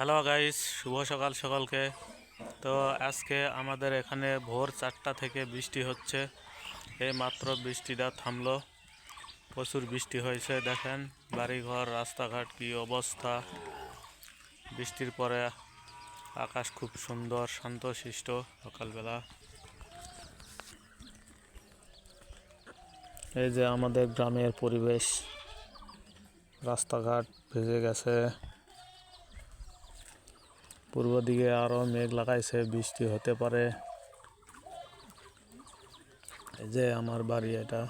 Hello guys, শুভ সকাল সকলকে। তো আজকে আমাদের এখানে ভোর 4টা থেকে বৃষ্টি হচ্ছে। এই মাত্র বৃষ্টিটা থামলো। প্রচুর বৃষ্টি হয়েছে, দেখেন বাড়িঘর রাস্তাঘাট কি অবস্থা। বৃষ্টির পরে আকাশ খুব সুন্দর শান্তশিষ্ট সকালবেলা। এই যে আমাদের গ্রামের পরিবেশ, রাস্তাঘাট ভেজে গেছে। পূর্ব দিকে আরো মেঘ লাগাইছে, বৃষ্টি হতে পারে। এই যে আমার বাড়ি, এটা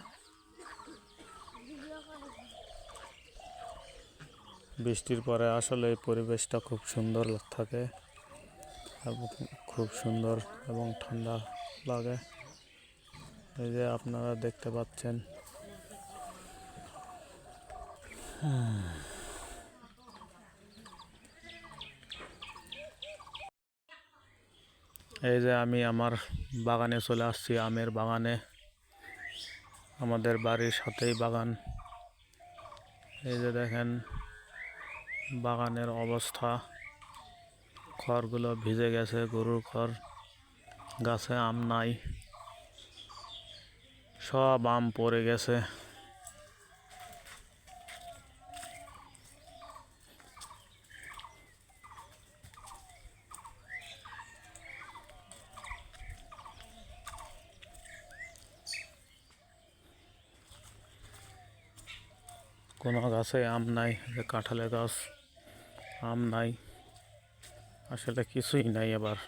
বৃষ্টির পরে আসলে এই পরিবেশটা খুব সুন্দর থাকে এবং খুব সুন্দর এবং ঠান্ডা লাগে। এই যে আপনারা দেখতে পাচ্ছেন, এই যে আমি আমার বাগানে চলে আসছি, আমের বাগানে। আমাদের বাড়ির সাথেই বাগান। এই যে দেখেন বাগানের অবস্থা, খড়গুলো ভিজে গেছে, গরুর খড়। গাছে আম নাই, সব আম পড়ে গেছে। কোনো গাছে আম নাই। কাঁঠালের গাছ, আম নাই, আসলে কিছুই নাই এবার।